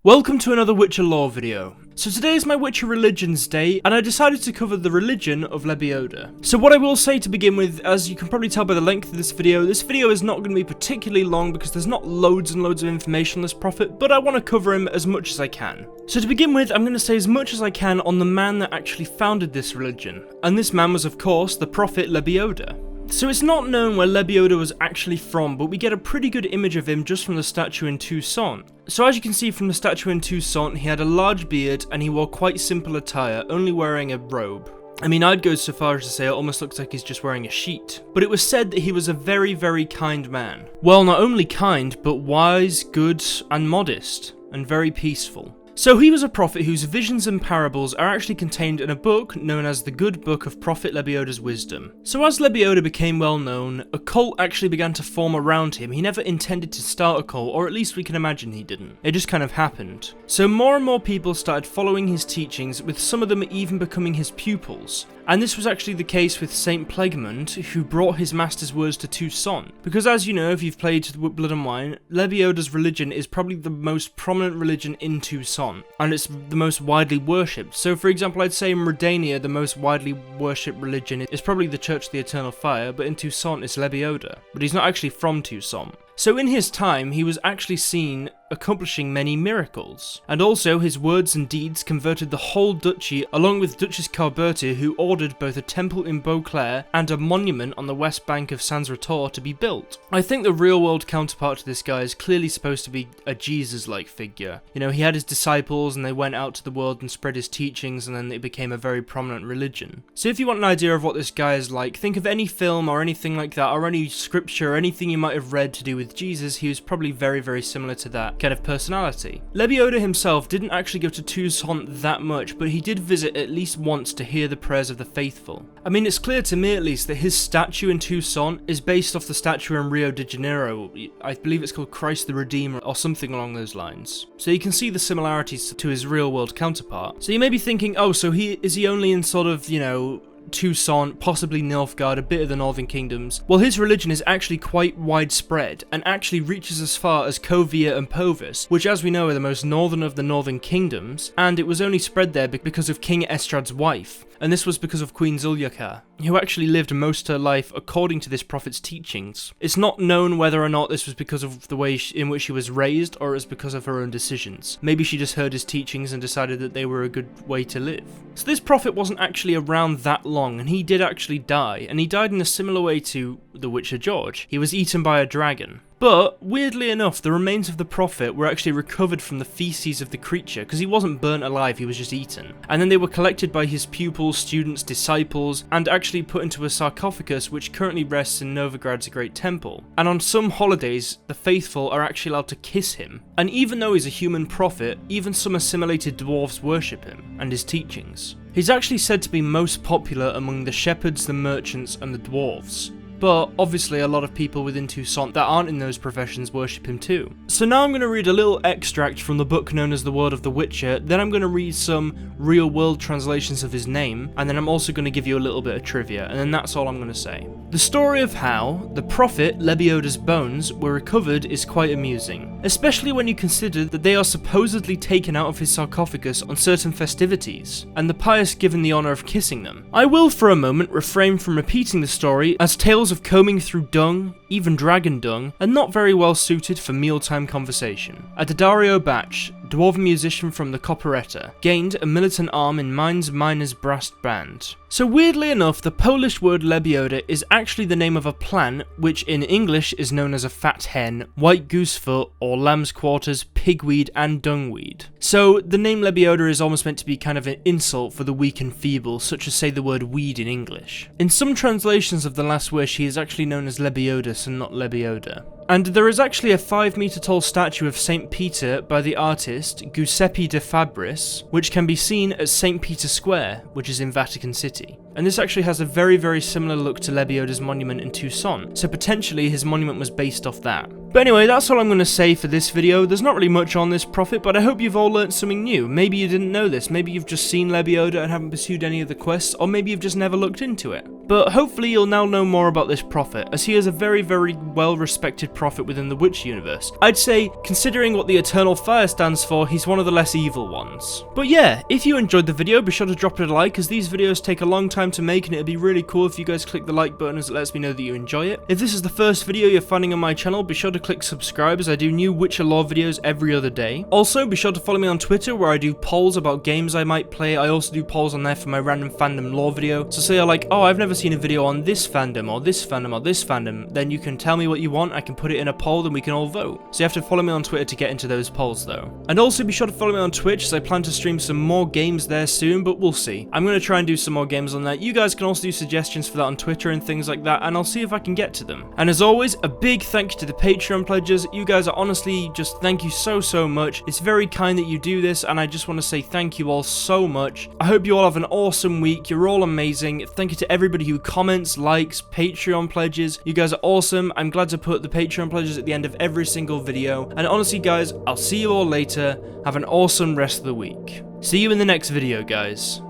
Welcome to another Witcher lore video. So today is my Witcher Religions Day, and I decided to cover the religion of Lebioda. So what I will say to begin with, as you can probably tell by the length of this video is not going to be particularly long because there's not loads and loads of information on this prophet, but I want to cover him as much as I can. So to begin with, I'm going to say as much as I can on the man that actually founded this religion, and this man was of course the prophet Lebioda. So it's not known where Lebioda was actually from, but we get a pretty good image of him just from the statue in Toussaint. So as you can see from the statue in Toussaint, he had a large beard and he wore quite simple attire, only wearing a robe. I mean, I'd go so far as to say it almost looks like he's just wearing a sheet. But it was said that he was a very, very kind man. Well, not only kind, but wise, good, and modest, and very peaceful. So he was a prophet whose visions and parables are actually contained in a book known as the Good Book of Prophet Lebioda's Wisdom. So as Lebioda became well known, a cult actually began to form around him. He never intended to start a cult, or at least we can imagine he didn't. It just kind of happened. So more and more people started following his teachings, with some of them even becoming his pupils. And this was actually the case with Saint Plegmund, who brought his master's words to Toussaint. Because as you know, if you've played Blood and Wine, Lebioda's religion is probably the most prominent religion in Toussaint, and it's the most widely worshipped. So for example, I'd say in Redania, the most widely worshipped religion is probably the Church of the Eternal Fire, but in Toussaint it's Lebioda. But he's not actually from Toussaint. So in his time, he was actually seen accomplishing many miracles. And also, his words and deeds converted the whole duchy, along with Duchess Carberta, who ordered both a temple in Beauclair and a monument on the west bank of Sans Retour to be built. I think the real-world counterpart to this guy is clearly supposed to be a Jesus-like figure. You know, he had his disciples and they went out to the world and spread his teachings, and then it became a very prominent religion. So if you want an idea of what this guy is like, think of any film or anything like that, or any scripture or anything you might have read to do with Jesus. He was probably very, very similar to that kind of personality. Lebioda himself didn't actually go to Toussaint that much, but he did visit at least once to hear the prayers of the faithful. I mean, it's clear to me at least that his statue in Toussaint is based off the statue in Rio de Janeiro. I believe it's called Christ the Redeemer or something along those lines. So you can see the similarities to his real world counterpart. So you may be thinking, oh, so is he only in sort of, you know, Toussaint, possibly Nilfgaard, a bit of the Northern Kingdoms? Well, his religion is actually quite widespread and actually reaches as far as Covia and Povis, which as we know are the most northern of the Northern Kingdoms, and it was only spread there because of King Estrad's wife. And this was because of Queen Zuliaka, who actually lived most of her life according to this prophet's teachings. It's not known whether or not this was because of the way in which she was raised, or it was because of her own decisions. Maybe she just heard his teachings and decided that they were a good way to live. So this prophet wasn't actually around that long, and he did actually die, and he died in a similar way to the Witcher George. He was eaten by a dragon. But, weirdly enough, the remains of the prophet were actually recovered from the feces of the creature, because he wasn't burnt alive, he was just eaten. And then they were collected by his pupils, students, disciples, and actually put into a sarcophagus which currently rests in Novigrad's Great Temple. And on some holidays, the faithful are actually allowed to kiss him. And even though he's a human prophet, even some assimilated dwarves worship him, and his teachings. He's actually said to be most popular among the shepherds, the merchants, and the dwarves. But obviously a lot of people within Toussaint that aren't in those professions worship him too. So now I'm going to read a little extract from the book known as The Word of the Witcher, then I'm going to read some real world translations of his name, and then I'm also going to give you a little bit of trivia, and then that's all I'm going to say. The story of how the prophet Lebioda's bones were recovered is quite amusing, especially when you consider that they are supposedly taken out of his sarcophagus on certain festivities, and the pious given the honour of kissing them. I will for a moment refrain from repeating the story, as tales of combing through dung, even dragon dung, are not very well suited for mealtime conversation. Addario Bach, dwarven musician from the Copperetta, gained a militant arm in Mainz Miners Brass Band. So weirdly enough, the Polish word Lebioda is actually the name of a plant which in English is known as a fat hen, white goosefoot, or lamb's quarters, pigweed, and dungweed. So the name Lebioda is almost meant to be kind of an insult for the weak and feeble, such as say the word weed in English. In some translations of The Last Wish, he is actually known as Lebiodas and not Lebioda. And there is actually a 5-meter tall statue of St. Peter by the artist Giuseppe de Fabris, which can be seen at St. Peter Square, which is in Vatican City. And this actually has a very, very similar look to Lebioda's monument in Toussaint, so potentially his monument was based off that. But anyway, that's all I'm going to say for this video. There's not really much on this prophet, but I hope you've all learnt something new. Maybe you didn't know this, maybe you've just seen Lebioda and haven't pursued any of the quests, or maybe you've just never looked into it. But hopefully you'll now know more about this prophet, as he is a very, very well respected prophet within the Witcher universe. I'd say, considering what the Eternal Fire stands for, he's one of the less evil ones. But yeah, if you enjoyed the video, be sure to drop it a like, as these videos take a long time to make and it'd be really cool if you guys click the like button, as it lets me know that you enjoy it. If this is the first video you're finding on my channel, be sure to click subscribe, as I do new Witcher lore videos every other day. Also, be sure to follow me on Twitter, where I do polls about games I might play. I also do polls on there for my random fandom lore video. So say you're like, oh, I've never seen a video on this fandom, or this fandom, or this fandom, then you can tell me what you want, I can put it in a poll, and we can all vote. So you have to follow me on Twitter to get into those polls though. And also be sure to follow me on Twitch, as I plan to stream some more games there soon, but we'll see. I'm going to try and do some more games on there. You guys can also do suggestions for that on Twitter and things like that, and I'll see if I can get to them. And as always, a big thank you to the Patreon pledges. You guys are honestly just thank you so much. It's very kind that you do this, and I just want to say thank you all so much. I hope you all have an awesome week. You're all amazing. Thank you to everybody who comments, likes, Patreon pledges. You guys are awesome. I'm glad to put the Patreon pledges at the end of every single video. And honestly guys, I'll see you all later. Have an awesome rest of the week. See you in the next video, guys.